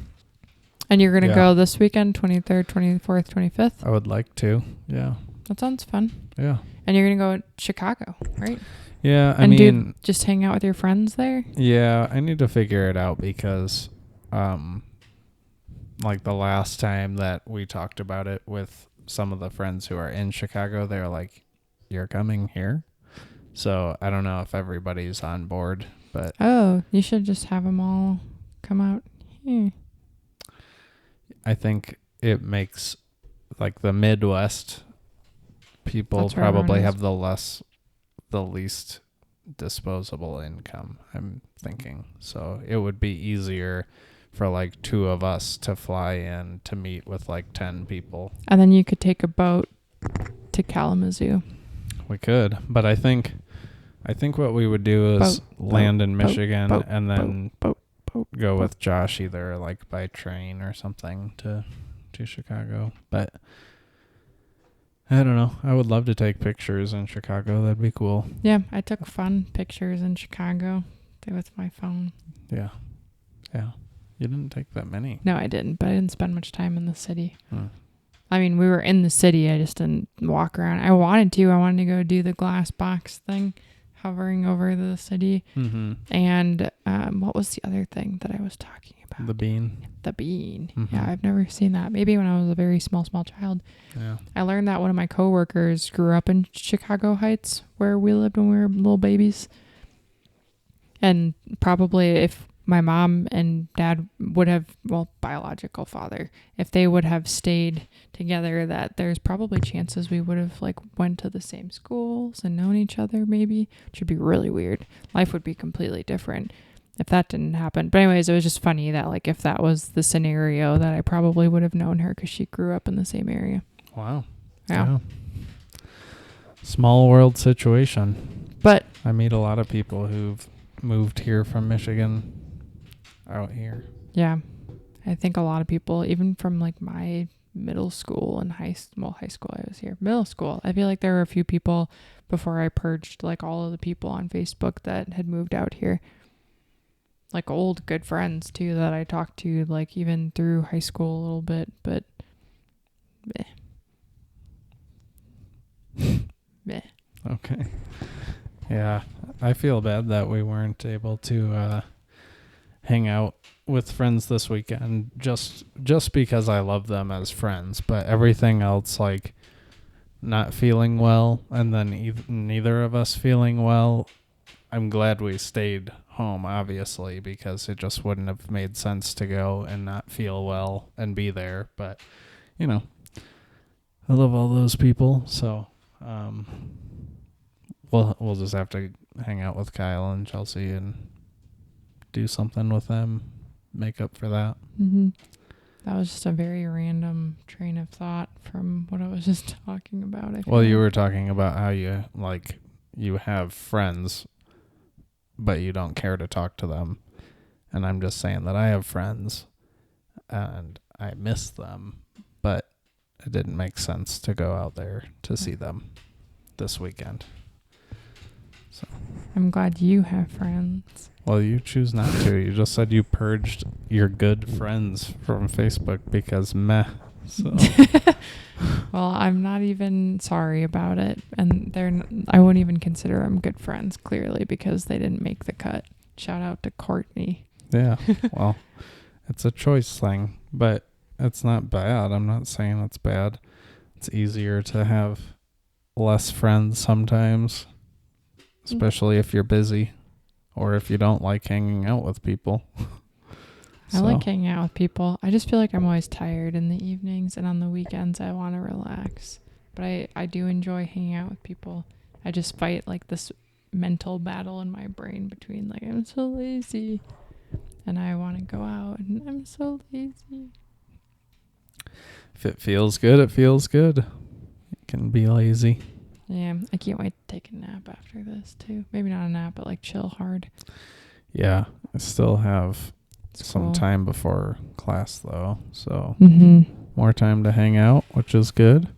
And you're going to go this weekend, 23rd, 24th, 25th? I would like to. Yeah. That sounds fun. Yeah. And you're going to go to Chicago, right? Yeah, I and mean, just hang out with your friends there? yeah, I need to figure it out because like the last time that we talked about it with some of the friends who are in Chicago, they're like, "You're coming here?" So, I don't know if everybody's on board, but Oh, you should just have them all come out here. I think it makes like the Midwest people That's where everyone probably is. have the least disposable income, I'm thinking. So it would be easier for like two of us to fly in to meet with like 10 people. And then you could take a boat to Kalamazoo. We could, but I think what we would do is land in Michigan and then go with Josh either like by train or something to Chicago. But I don't know. I would love to take pictures in Chicago. That'd be cool. Yeah, I took fun pictures in Chicago with my phone. Yeah. Yeah. You didn't take that many. No, I didn't, but I didn't spend much time in the city. Hmm. I mean, we were in the city. I just didn't walk around. I wanted to. I wanted to go do the glass box thing, hovering over the city. Mm-hmm. And what was the other thing that I was talking about? The bean. The bean. Mm-hmm. Yeah, I've never seen that. Maybe when I was a very small child. Yeah. I learned that one of my coworkers grew up in Chicago Heights, where we lived when we were little babies. And probably if my mom and dad would have, well, biological father, if they would have stayed together, that there's probably chances we would have like went to the same schools and known each other maybe, which would be really weird. Life would be completely different if that didn't happen. But anyways, it was just funny that like if that was the scenario, that I probably would have known her because she grew up in the same area. Wow. Yeah. Small world situation. But I meet a lot of people who've moved here from Michigan out here. yeah, I think a lot of people, even from like my middle school and high school I was here, middle school, I feel like there were a few people before I purged like all of the people on Facebook that had moved out here, like old good friends too that I talked to like even through high school a little bit, but meh. Okay. Yeah, I feel bad that we weren't able to hang out with friends this weekend just because I love them as friends, but everything else, like not feeling well and then neither of us feeling well, I'm glad we stayed home, obviously, because it just wouldn't have made sense to go and not feel well and be there. But, you know, I love all those people, so we'll just have to hang out with Kyle and Chelsea and do something with them, make up for that. Mm-hmm. That was just a very random train of thought from what I was just talking about. Well, you were talking about how you have friends, but you don't care to talk to them. And I'm just saying that I have friends and I miss them, but it didn't make sense to go out there to see them this weekend. So I'm glad you have friends. Well, you choose not to. You just said you purged your good friends from Facebook because meh. So. Well, I'm not even sorry about it. And I wouldn't even consider them good friends, clearly, because they didn't make the cut. Shout out to Courtney. Yeah. Well, it's a choice thing, but it's not bad. I'm not saying it's bad. It's easier to have less friends sometimes, especially if you're busy. Or if you don't like hanging out with people. I like hanging out with people. I just feel like I'm always tired in the evenings, and on the weekends I want to relax. But I do enjoy hanging out with people. I just fight like this mental battle in my brain between like I'm so lazy and I want to go out and I'm so lazy. If it feels good, it feels good. You can be lazy. Yeah, I can't wait to take a nap after this too. Maybe not a nap, but like chill hard. Yeah, I still have some cool. time before class though, so more time to hang out, which is good.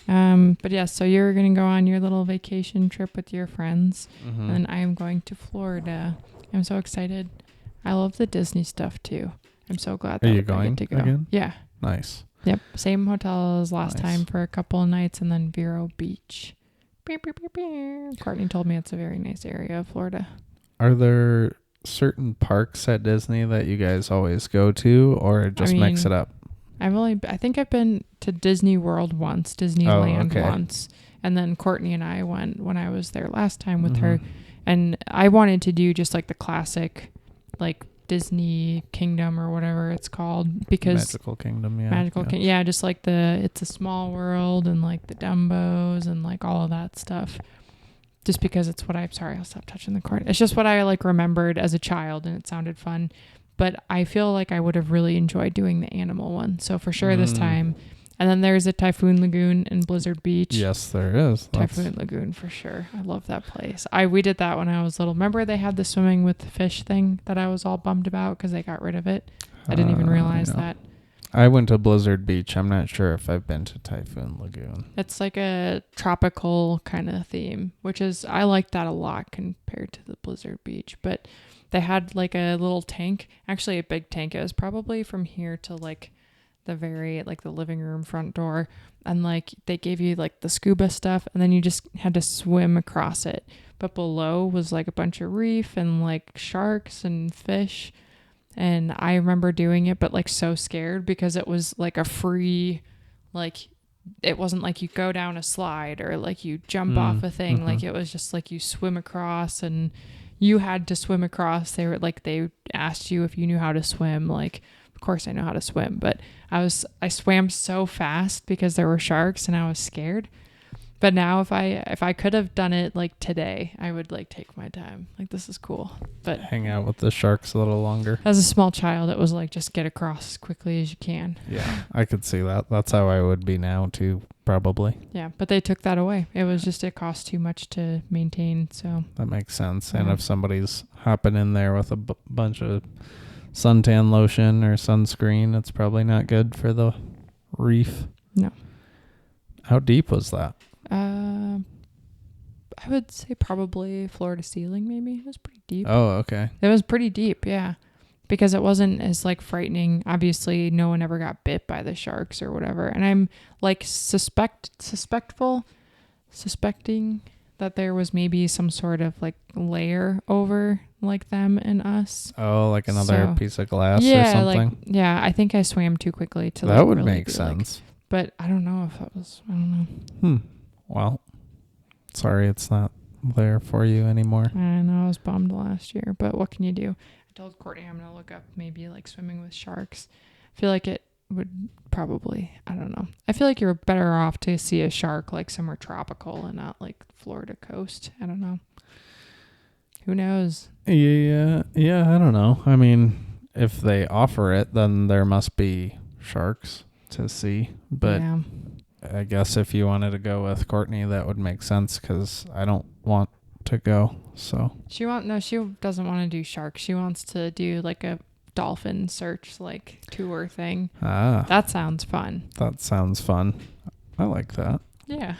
But yeah, so you're gonna go on your little vacation trip with your friends, Mm-hmm. and I am going to Florida. I'm so excited. I love the Disney stuff too. I'm so glad that Are you I going get to go. again? Yeah. Nice. Yep. Same hotel as last Nice. time for a couple of nights, and then Vero Beach. Courtney told me it's a very nice area of Florida. Are there certain parks at Disney that you guys always go to, or just mix it up? I think I've been to Disney World once, Disneyland once, and then Courtney and I went when I was there last time with her, and I wanted to do just like the classic, like Disney Kingdom or whatever it's called, because Magical Kingdom, just like It's a Small World and like the Dumbos and like all of that stuff. Just because it's what I'll stop touching the cord. It's just what I like remembered as a child, and it sounded fun. But I feel like I would have really enjoyed doing the animal one. So for sure this time. And then there's a Typhoon Lagoon in Blizzard Beach. Yes, there is. Typhoon Lagoon for sure. I love that place. We did that when I was little. Remember they had the swimming with the fish thing that I was all bummed about because they got rid of it? I didn't even realize that. I went to Blizzard Beach. I'm not sure if I've been to Typhoon Lagoon. It's like a tropical kind of theme, which is, I like that a lot compared to the Blizzard Beach. But they had like a little tank, actually a big tank. It was probably from here to like the living room front door. And like they gave you like the scuba stuff, and then you just had to swim across it. But below was like a bunch of reef and like sharks and fish. And I remember doing it, but like so scared because it was like a free, like it wasn't like you go down a slide or like you jump off a thing. Mm-hmm. Like it was just like you swim across, and you had to swim across. They asked you if you knew how to swim. Like, of course I know how to swim, but I swam so fast because there were sharks and I was scared. But now if I could have done it like today, I would like take my time. Like, this is cool. But hang out with the sharks a little longer. as a small child, it was like just get across as quickly as you can. Yeah, I could see that. That's how I would be now too, probably. Yeah, but they took that away. It was just, it cost too much to maintain. So That makes sense. Yeah. And if somebody's hopping in there with a bunch of suntan lotion or sunscreen, it's probably not good for the reef. No. How deep was that? I would say probably floor to ceiling. Maybe it was pretty deep. Oh, okay. It was pretty deep, yeah, because it wasn't as like frightening. Obviously, no one ever got bit by the sharks or whatever. And I'm like suspecting that there was maybe some sort of like layer over like them and us. Oh, like another So, piece of glass or yeah, something? yeah. I think I swam too quickly to. That like, would really make be, like, sense. but I don't know if that was. I don't know. Well, sorry it's not there for you anymore. I know I was bummed last year, but what can you do? I told Courtney I'm gonna look up maybe like swimming with sharks. I feel like it would probably, I don't know. I feel like you're better off to see a shark like somewhere tropical and not like Florida coast. I don't know. Who knows? Yeah, I don't know. I mean, if they offer it, then there must be sharks to see. But yeah. I guess if you wanted to go with Courtney, that would make sense because I don't want to go. So She doesn't want to do sharks. She wants to do like a dolphin search like tour thing. That sounds fun. That sounds fun. I like that. Yeah.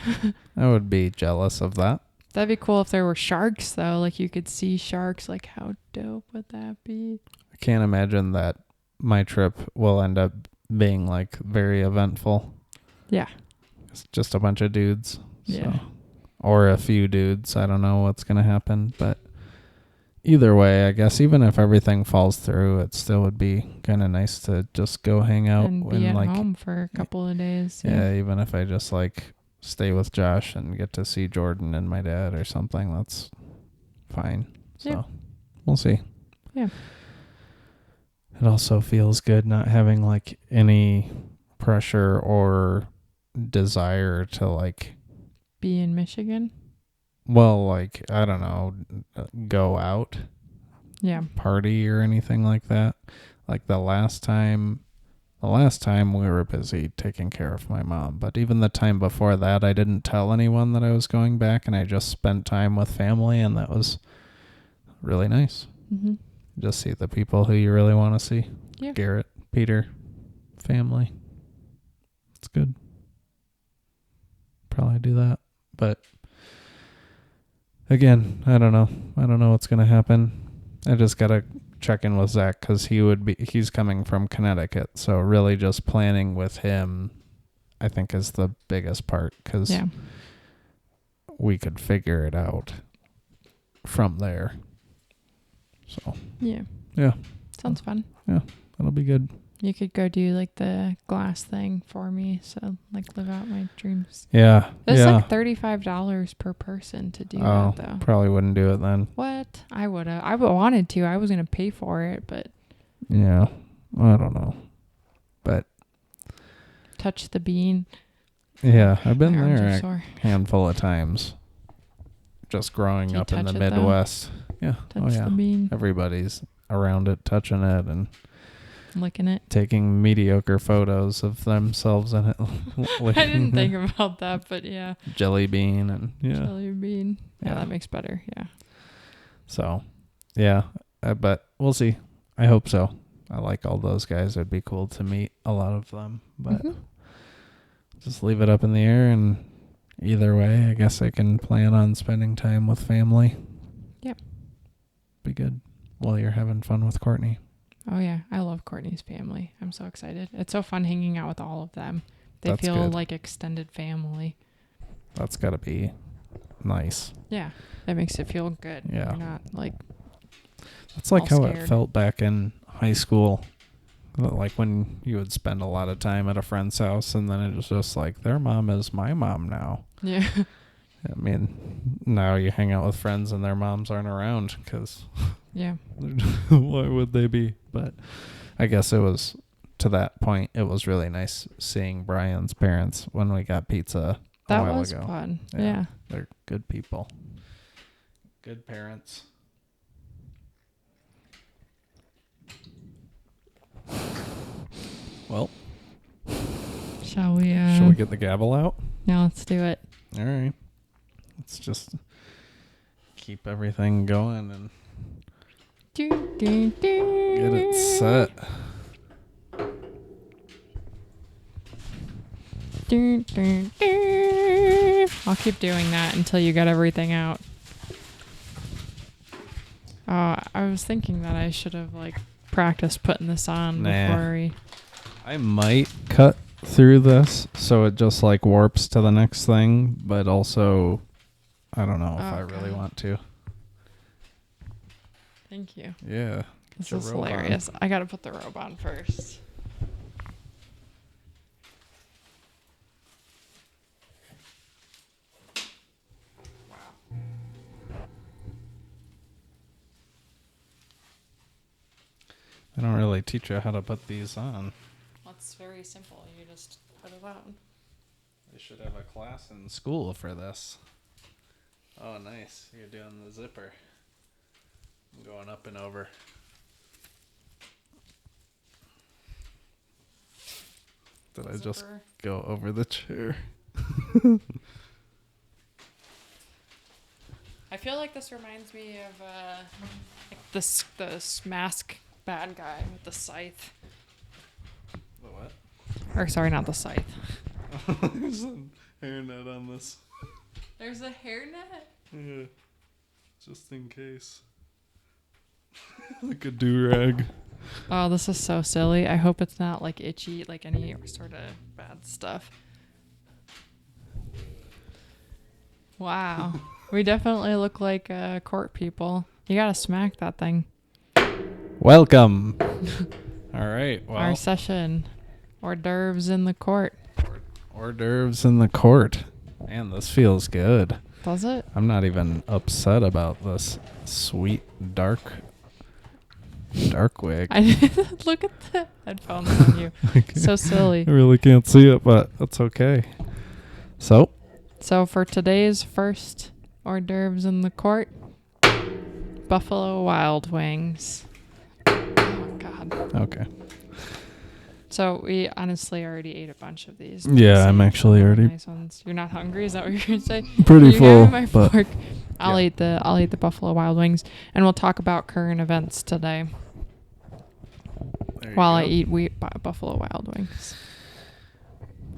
I would be jealous of that. That'd be cool if there were sharks though. Like you could see sharks. Like how dope would that be? I can't imagine that my trip will end up being like very eventful. Yeah. It's just a bunch of dudes. Yeah. Or a few dudes. I don't know what's going to happen. But either way, I guess even if everything falls through, it still would be kind of nice to just go hang out. And be at home for a couple of days. Yeah, even if I just like stay with Josh and get to see Jordan and my dad or something, that's fine. So we'll see. Yeah. It also feels good not having like any pressure or desire to like be in Michigan. Well, like, I don't know, go out, party or anything like that. Like the last time we were busy taking care of my mom, but even the time before that, I didn't tell anyone that I was going back, and I just spent time with family, and that was really nice. Mm-hmm. Just see the people who you really want to see. Yeah. Garrett, Peter, family. It's good. Probably do that. But again, I don't know. I don't know what's going to happen. I just got to check in with Zach because he's coming from Connecticut. So really just planning with him, I think, is the biggest part because we could figure it out from there. So yeah, sounds fun. Yeah, that'll be good. You could go do like the glass thing for me, so like live out my dreams. Yeah, it's like $35 per person to do that though. Probably wouldn't do it then. What? I would have. I wanted to. I was gonna pay for it, but yeah, I don't know. But touch the bean. Yeah, I've been My there arms are a sore. handful of times. Just growing up in the Midwest. Yeah. Touch the bean. Everybody's around it, touching it, and licking it. taking mediocre photos of themselves in it. I didn't think about that, but yeah. Jelly bean and Jelly bean. Yeah, that makes better. Yeah. So, yeah, but we'll see. I hope so. I like all those guys. It'd be cool to meet a lot of them, but just leave it up in the air. And either way, I guess I can plan on spending time with family. Yep. Be good while you're having fun with Courtney. Oh, yeah. I love Courtney's family. I'm so excited. It's so fun hanging out with all of them. They That's feel good. like extended family. That's got to be nice. Yeah. That makes it feel good. Yeah. You're not like... That's like how scared. it felt back in high school. Like when you would spend a lot of time at a friend's house and then it was just like, their mom is my mom now. Yeah. I mean, now you hang out with friends and their moms aren't around because Yeah. why would they be? But I guess it was, to that point, it was really nice seeing Brian's parents when we got pizza a while That was ago. fun. Yeah. They're good people. Good parents. Well, Shall we get the gavel out? Yeah, let's do it. All right. Let's just keep everything going and get it set. I'll keep doing that until you get everything out. I was thinking that I should have practiced putting this on before we... I might cut through this so it just warps to the next thing, but also I don't know if I really want to. Thank you. Yeah. This is hilarious. I gotta put the robe on first. Wow. I don't really teach you how to put these on. That's very simple. You just put it on. They should have a class in school for this. Oh, nice. You're doing the zipper. I'm going up and over. Did I just go over the chair? I feel like this reminds me of this mask bad guy with the scythe. The what? Or sorry, not the scythe. There's a hairnet on this. There's a hairnet? Yeah. Just in case. Like a do-rag. Oh, this is so silly. I hope it's not itchy, any sort of bad stuff. Wow. We definitely look like court people. You gotta smack that thing. Welcome. All right. Well, our session. Hors d'oeuvres in the court. Hors d'oeuvres in the court. Man, this feels good. Does it? I'm not even upset about this sweet dark wig. Look at the headphones on you. So silly. I really can't see it, but that's okay. So for today's first hors d'oeuvres in the court, Buffalo Wild Wings. Oh, God. Okay. So we honestly already ate a bunch of these. Yeah, I'm actually already nice ones. You're not hungry? Is that what you're gonna say? pretty full. My fork. I'll eat the Buffalo Wild Wings, and we'll talk about current events today. While I eat Buffalo Wild Wings.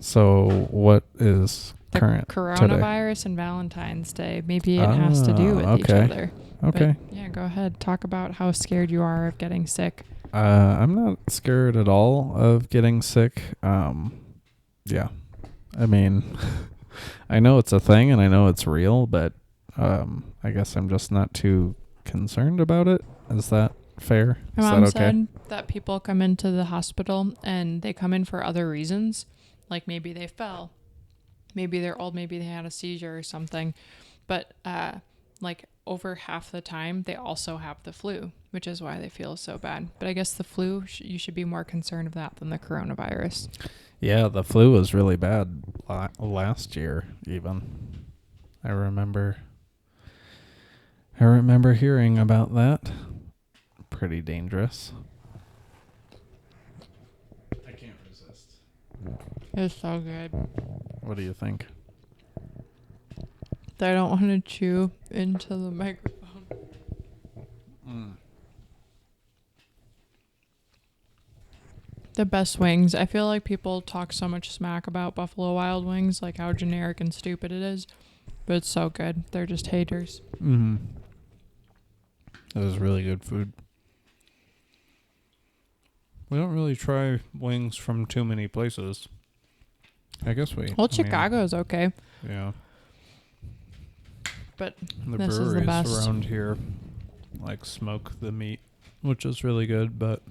So what is the current coronavirus today? And Valentine's Day. Maybe it has to do with each other. Okay. But yeah, go ahead. Talk about how scared you are of getting sick. I'm not scared at all of getting sick. Yeah. I mean, I know it's a thing and I know it's real, but I guess I'm just not too concerned about it. Is that fair? My Is mom that okay? said that people come into the hospital and they come in for other reasons. Like maybe they fell. Maybe they're old. Maybe they had a seizure or something. But over half the time, they also have the flu, which is why they feel so bad. But I guess the flu, you should be more concerned of that than the coronavirus. Yeah, the flu was really bad last year, even. I remember hearing about that. Pretty dangerous. I can't resist. It's so good. What do you think? I don't want to chew into the microphone. The best wings. I feel like people talk so much smack about Buffalo Wild Wings, like how generic and stupid it is. But it's so good. They're just haters. Mm-hmm. That was really good food. We don't really try wings from too many places. I guess we... Well, Chicago's okay. Yeah. But The this is the breweries best. around here like smoke the meat, which is really good, but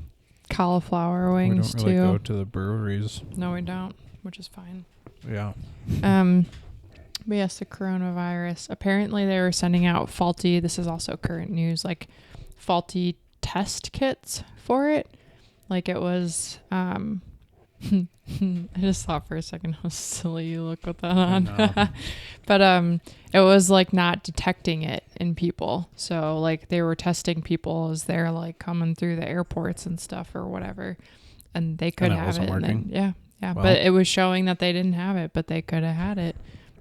Cauliflower wings we don't really too. go to the breweries. No, we don't, which is fine. Yeah. But yes, the coronavirus. Apparently they were sending out faulty, this is also current news, like faulty test kits for it. Like it was, I just thought for a second how silly you look with that on. But it was like not detecting it in people. So like they were testing people as they're like coming through the airports and stuff or whatever. And they could have it. Working? And then, yeah. Well, but it was showing that they didn't have it, but they could have had it.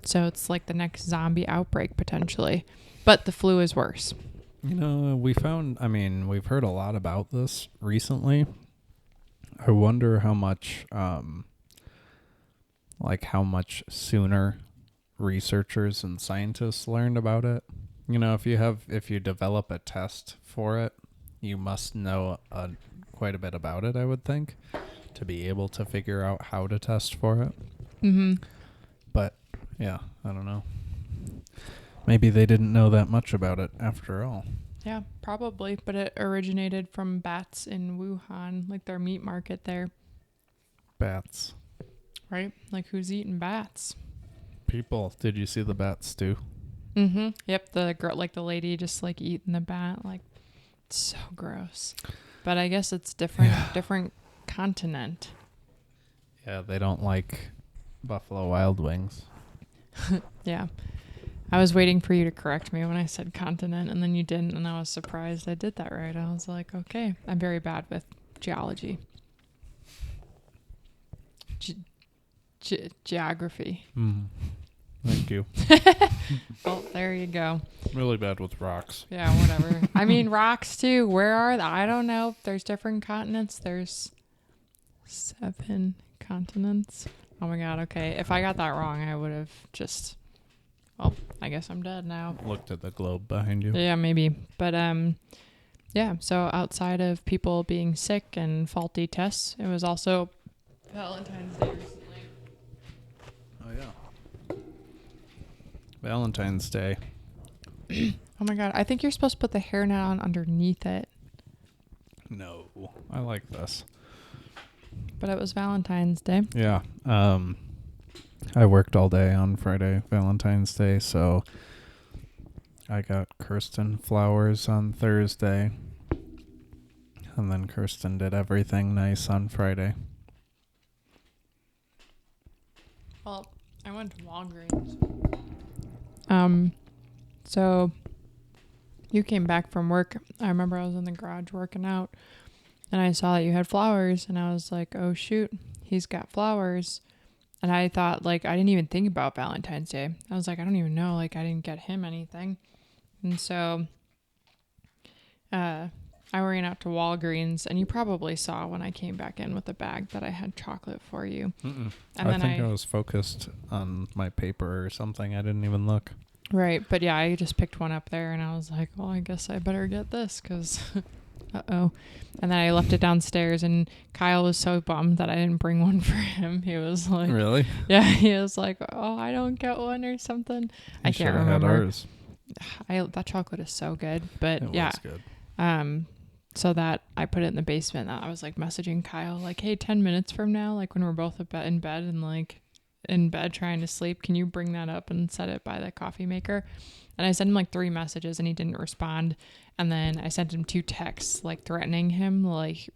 So it's like the next zombie outbreak potentially. But the flu is worse. we've heard a lot about this recently. I wonder how much sooner researchers and scientists learned about it. If you develop a test for it, you must know quite a bit about it, I would think, to be able to figure out how to test for it. Mm-hmm. But yeah, I don't know. Maybe they didn't know that much about it after all. Yeah, probably. But it originated from bats in Wuhan, like their meat market there. Bats. Right? Like who's eating bats? People. Did you see the bat stew? Mm-hmm. Yep, the girl, like the lady just like eating the bat. Like, it's so gross. But I guess it's different continent. Yeah, they don't like Buffalo Wild Wings. Yeah. I was waiting for you to correct me when I said continent, and then you didn't, and I was surprised I did that right. I was like, okay. I'm very bad with geology. Geography. Thank you. Well, there you go. Really bad with rocks. Yeah, whatever. I mean, rocks too. Where are they? I don't know. There's different continents. There's 7 continents. Oh my God. Okay. If I got that wrong, I would have just... Well, I guess I'm dead now. Looked at the globe behind you. Yeah, maybe. But yeah, so outside of people being sick and faulty tests, it was also Valentine's Day recently. Oh yeah. Valentine's Day. Oh my God, I think you're supposed to put the hairnet on underneath it. No. I like this. But it was Valentine's Day. Yeah. I worked all day on Friday, Valentine's Day, so I got Kirsten flowers on Thursday. And then Kirsten did everything nice on Friday. Well, I went to Walgreens. So you came back from work. I remember I was in the garage working out, and I saw that you had flowers, and I was like, oh shoot, he's got flowers. And I thought, like, I didn't even think about Valentine's Day. I was like, I don't even know, like, I didn't get him anything. And so I ran out to Walgreens, and you probably saw when I came back in with the bag that I had chocolate for you. And then I think I was focused on my paper or something. I didn't even look. Right. But yeah, I just picked one up there, and I was like, well, I guess I better get this because, uh-oh. And then I left it downstairs, and Kyle was so bummed that I didn't bring one for him. He was like... Really? Yeah, he was like, oh, I don't get one or something. I can't remember. Had ours. That chocolate is so good. But It yeah. was good. So that I put it in the basement. I was like messaging Kyle, like, hey, 10 minutes from now, like when we're both in bed and like in bed trying to sleep, can you bring that up and set it by the coffee maker? And I sent him like 3 messages and he didn't respond. And then I sent him 2 texts, like threatening him, like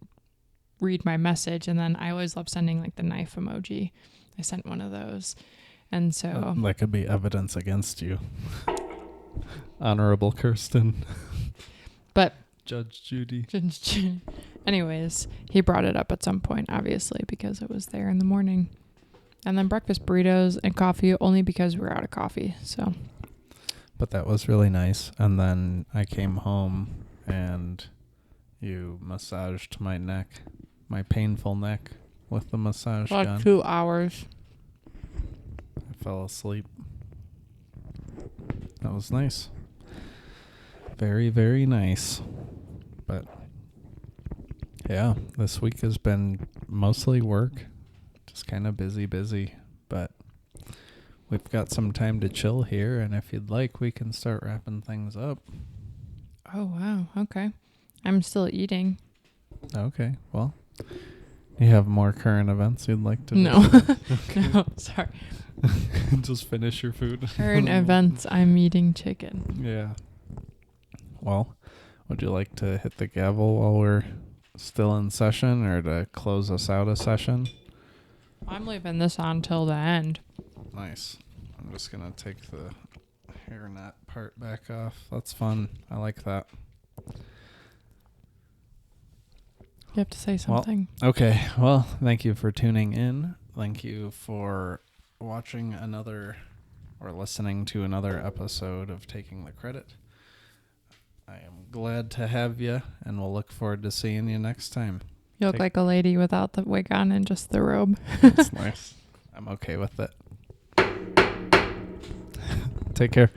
read my message. And then I always love sending like the knife emoji. I sent one of those. And so that could be evidence against you. Honorable Kirsten. But Judge Judy. Anyways, he brought it up at some point, obviously, because it was there in the morning. And then breakfast burritos and coffee only because we were out of coffee. So, but that was really nice. And then I came home and you massaged my neck. my painful neck with the massage About gun. 2 hours. I fell asleep. That was nice. Very, very nice. But yeah, this week has been mostly work. Just kind of busy. But we've got some time to chill here. And if you'd like, we can start wrapping things up. Oh, wow. Okay. I'm still eating. Okay. Well, you have more current events you'd like to No. discuss? No, sorry. Just finish your food. Current events, I'm eating chicken. Yeah. Well, would you like to hit the gavel while we're still in session, or to close us out of session? I'm leaving this on till the end. Nice. I'm just going to take the hairnet part back off. That's fun. I like that. You have to say something. Okay. Well, thank you for tuning in. Thank you for watching another or listening to another episode of Taking the Credit. I am glad to have you, and we'll look forward to seeing you next time. You look like a lady without the wig on and just the robe. That's nice. I'm okay with it. Take care.